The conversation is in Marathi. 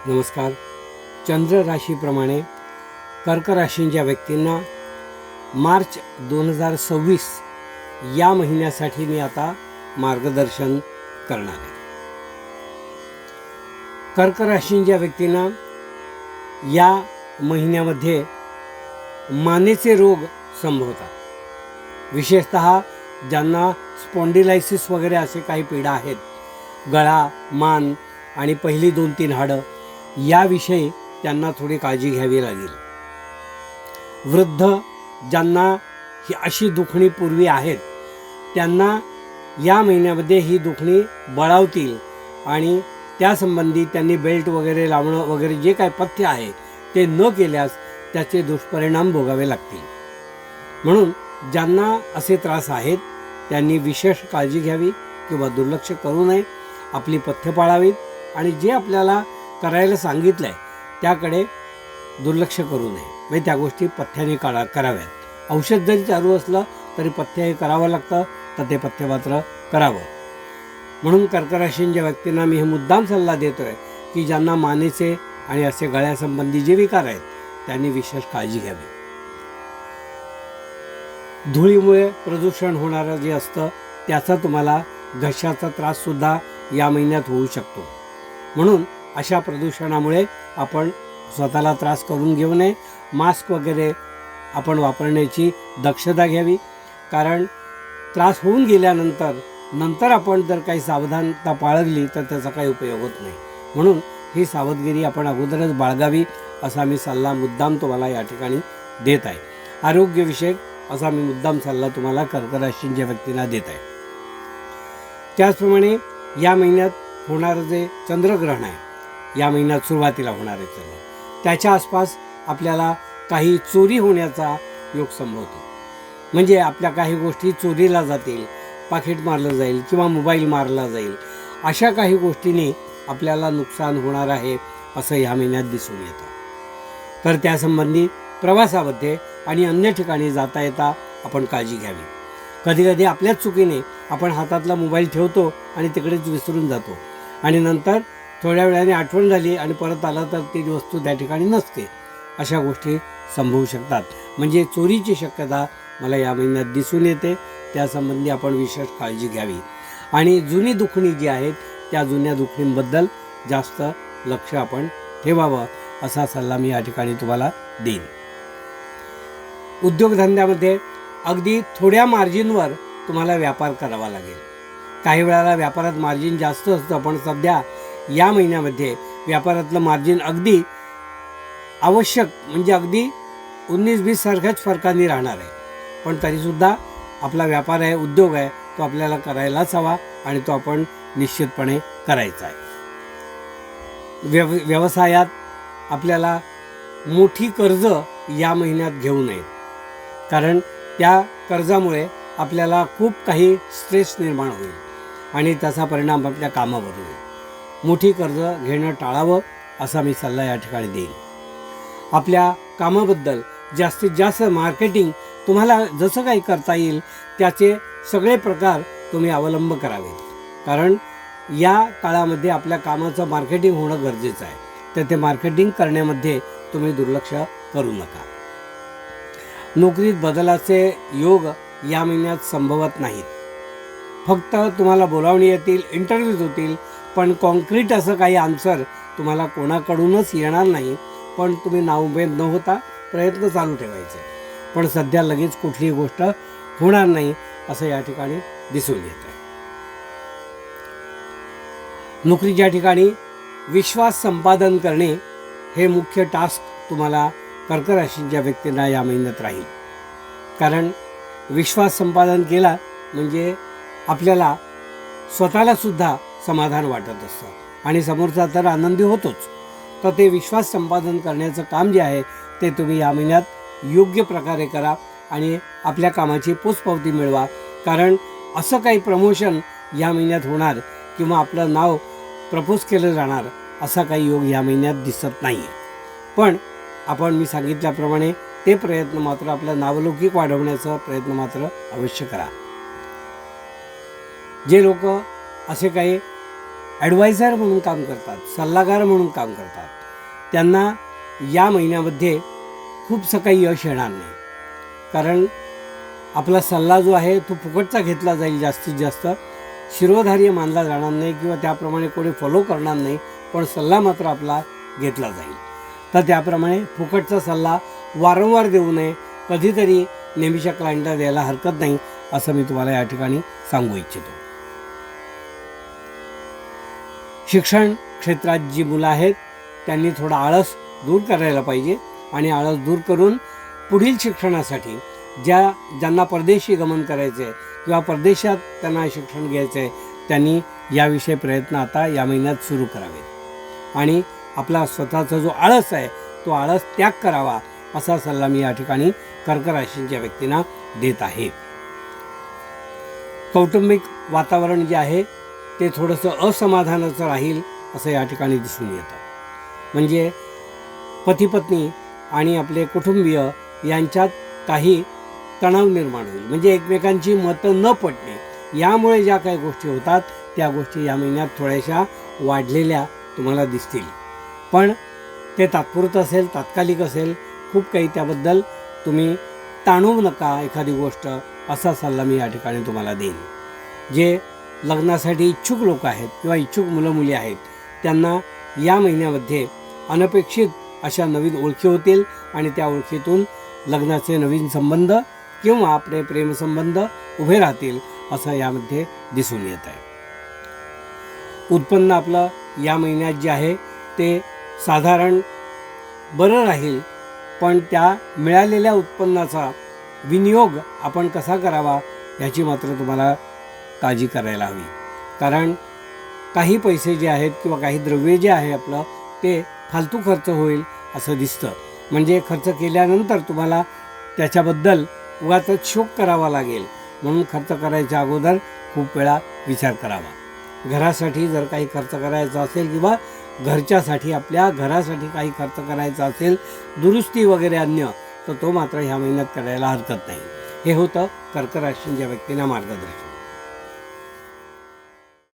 नमस्कार. चंद्र राशीप्रमाणे कर्क राशींच्या व्यक्तींना मार्च 2026 या महिन्यासाठी मी आता मार्गदर्शन करणार आहे. कर्क राशींच्या व्यक्तींना या महिन्यामध्ये मानेचे रोग संभवतात. विशेषतः ज्यांना स्पॉन्डिलायसिस वगैरे असे काही पीडा आहेत, गळा, मान आणि पहिली 2-3 हाडं याविषयी त्यांना थोडी काळजी घ्यावी लागेल. वृद्ध ज्यांना ही अशी दुखणी पूर्वी आहेत त्यांना या महिन्यामध्ये ही दुखणी बळावतील आणि त्यासंबंधी त्यांनी बेल्ट वगैरे लावणं वगैरे जे काय पथ्य आहे ते न केल्यास त्याचे दुष्परिणाम भोगावे लागतील. म्हणून ज्यांना असे त्रास आहेत त्यांनी विशेष काळजी घ्यावी किंवा दुर्लक्ष करू नये. आपली पथ्य पाळावीत आणि जे आपल्याला करायला सांगितलं आहे त्याकडे दुर्लक्ष करू नये. म्हणजे त्या गोष्टी पथ्याने कराव्यात. औषध जरी चालू असलं तरी पथ्य हे करावं लागतं, तर ते पथ्य मात्र करावं. म्हणून कर्क राशींच्या व्यक्तींना मी हे मुद्दाम सल्ला देतो आहे की ज्यांना मानेचे आणि असे गळ्यासंबंधी जे विकार आहेत त्यांनी विशेष काळजी घ्यावी. धुळीमुळे प्रदूषण होणारं जे असतं त्याचा तुम्हाला घशाचा त्राससुद्धा या महिन्यात होऊ शकतो. म्हणून अशा प्रदूषणामुळे आपण स्वतःला त्रास करून घेऊ नये. मास्क वगैरे आपण वापरण्याची दक्षता घ्यावी, कारण त्रास होऊन गेल्यानंतर आपण जर काही सावधानता बाळगली तर त्याचा काही उपयोग होत नाही. म्हणून ही सावधगिरी आपण अगोदरच बाळगावी असा मी सल्ला मुद्दाम तुम्हाला या ठिकाणी देत आहे. आरोग्यविषयक असा मी मुद्दाम सल्ला तुम्हाला कर्क राशींच्या व्यक्तींना देत आहे. त्याचप्रमाणे या महिन्यात होणारं जे चंद्रग्रहण आहे, या महिन्यात सुरुवातीला होणार आहे चंद्र, त्याच्या आसपास आपल्याला काही चोरी होण्याचा योग संभवतो. म्हणजे आपल्या काही गोष्टी चोरीला जातील, पाकिट मारलं जाईल किंवा मोबाईल मारला जाईल. अशा काही गोष्टींनी आपल्याला नुकसान होणार आहे असं ह्या महिन्यात दिसून येतं. तर त्यासंबंधी प्रवासामध्ये आणि अन्य ठिकाणी जाता येता आपण काळजी घ्यावी. कधीकधी आपल्याच चुकीने आपण हातातला मोबाईल ठेवतो आणि तिकडेच विसरून जातो आणि नंतर थोड्या वेळाने आठवण झाली आणि परत आला तर ती वस्तू त्या ठिकाणी नसते. अशा गोष्टी संभवू शकतात. म्हणजे चोरीची शक्यता मला या महिन्यात दिसून येते. त्यासंबंधी आपण विशेष काळजी घ्यावी आणि जुनी दुखणी जी आहेत त्या जुन्या दुखणींबद्दल जास्त लक्ष आपण ठेवावं असा सल्ला मी या ठिकाणी तुम्हाला देईन. उद्योगधंद्यामध्ये अगदी थोड्या मार्जिनवर तुम्हाला व्यापार करावा लागेल. काही वेळाला व्यापारात मार्जिन जास्त असतं, पण सध्या या महिन्यामध्ये व्यापारातलं मार्जिन अगदी आवश्यक म्हणजे अगदी 19-20 सारख्याच फरकांनी राहणार आहे. पण तरीसुद्धा आपला व्यापार आहे, उद्योग आहे, तो आपल्याला करायलाच हवा आणि तो आपण निश्चितपणे करायचा आहे. व्यवसायात आपल्याला मोठी कर्ज या महिन्यात घेऊ नयेत, कारण त्या कर्जामुळे आपल्याला खूप काही स्ट्रेस निर्माण होईल आणि त्याचा परिणाम आपल्या कामावर होईल. मोठी कर्ज घेणं टाळावं असा मी सल्ला या ठिकाणी देईन. आपल्या कामाबद्दल जास्तीत जास्त मार्केटिंग तुम्हाला जसं काही करता येईल त्याचे सगळे प्रकार तुम्ही अवलंब करावेत, कारण या काळामध्ये आपल्या कामाचं मार्केटिंग होणं गरजेचं आहे. तर ते मार्केटिंग करण्यामध्ये तुम्ही दुर्लक्ष करू नका. नोकरीत बदलाचे योग या महिन्यात संभवत नाहीत. फक्त तुम्हाला बोलावणी येतील, इंटरव्ह्यूज होतील, पण कॉन्क्रीट असं काही आन्सर तुम्हाला कोणाकडूनच येणार नाही. पण तुम्ही नाउमेद न होता प्रयत्न चालू ठेवायचे. पण सध्या लगेच कुठलीही गोष्ट होणार नाही असं या ठिकाणी दिसून येत आहे. नोकरीच्या ठिकाणी विश्वास संपादन करणे हे मुख्य टास्क तुम्हाला कर्क राशींच्या व्यक्तींना या महिन्यात राहील. कारण विश्वास संपादन केला म्हणजे आपल्याला स्वतःलासुद्धा समाधान वाटत असतं आणि समोरचा तर आनंदी होतोच. तर ते विश्वास संपादन करण्याचं काम जे आहे ते तुम्ही या महिन्यात योग्य प्रकारे करा आणि आपल्या कामाची पोचपावती मिळवा. कारण असं काही प्रमोशन या महिन्यात होणार किंवा आपलं नाव प्रपोज केलं जाणार असा काही योग या महिन्यात दिसत नाही आहे. पण आपण मी सांगितल्याप्रमाणे ते प्रयत्न मात्र आपलं नावलौकिक वाढवण्याचा प्रयत्न मात्र अवश्य करा. जे लोक असे काही ॲडवायझर म्हणून काम करतात, सल्लागार म्हणून काम करतात, त्यांना या महिन्यामध्ये खूपसं काही यश येणार नाही. कारण आपला सल्ला जो आहे तो फुकटचा घेतला जाईल, जास्तीत जास्त शिरोधार्य मानला जाणार नाही किंवा त्याप्रमाणे कोणी फॉलो करणार नाही, पण सल्ला मात्र आपला घेतला जाईल. तर त्याप्रमाणे फुकटचा सल्ला वारंवार देऊ नये, कधीतरी नेहमीच्या क्लायंटला द्यायला हरकत नाही, असं मी तुम्हाला या ठिकाणी सांगू इच्छितो. शिक्षण क्षेत्रात जी मुलं आहेत त्यांनी थोडा आळस दूर करायला पाहिजे आणि आळस दूर करून पुढील शिक्षणासाठी ज्यांना परदेशी गमन करायचं आहे किंवा परदेशात त्यांना शिक्षण घ्यायचं आहे त्यांनी याविषयी प्रयत्न आता या महिन्यात सुरू करावेत आणि आपला स्वतःचा जो आळस आहे तो आळस त्याग करावा, असा सल्ला मी या ठिकाणी कर्क राशींच्या व्यक्तींना देत आहे. कौटुंबिक वातावरण जे आहे ते थोडंसं असमाधानाचं राहील असं या ठिकाणी दिसून येतं. म्हणजे पती-पत्नी आणि आपले कुटुंबीय यांच्यात काही तणाव निर्माण होईल. म्हणजे एकमेकांची मतं न पटणे, यामुळे ज्या काही गोष्टी होतात त्या गोष्टी या महिन्यात थोड्याशा वाढलेल्या तुम्हाला दिसतील. पण ते तात्पुरतं असेल, तात्कालिक असेल, खूप काही त्याबद्दल तुम्ही ताणू नका एखादी गोष्ट, असा सल्ला मी या ठिकाणी तुम्हाला देईन. जे लग्नासाठी इच्छुक लोक आहेत किंवा इच्छुक मुलं मुली आहेत त्यांना या महिन्यामध्ये अनपेक्षित अशा नवीन ओळखी होतील आणि त्या ओळखीतून लग्नाचे नवीन संबंध किंवा आपले प्रेमसंबंध उभे राहतील, असं यामध्ये दिसून येत आहे. उत्पन्न आपलं या महिन्यात जे आहे ते साधारण बरं राहील, पण त्या मिळालेल्या उत्पन्नाचा विनियोग आपण कसा करावा ह्याची मात्र तुम्हाला काळजी करायला हवी. कारण काही पैसे जे आहेत किंवा काही द्रव्य जे आहे आपलं ते फालतू खर्च होईल असं दिसतं. म्हणजे खर्च केल्यानंतर तुम्हाला त्याच्याबद्दल उगाचच शोक करावा लागेल, म्हणून खर्च करायच्या अगोदर खूप वेळा विचार करावा. घरासाठी जर काही खर्च करायचा असेल किंवा घरच्यासाठी आपल्या घरासाठी काही खर्च करायचा असेल, दुरुस्ती वगैरे अन्य, तर तो मात्र ह्या महिन्यात करायला हरकत नाही. हे होतं कर्क राशींच्या व्यक्तींना मार्गदर्शन.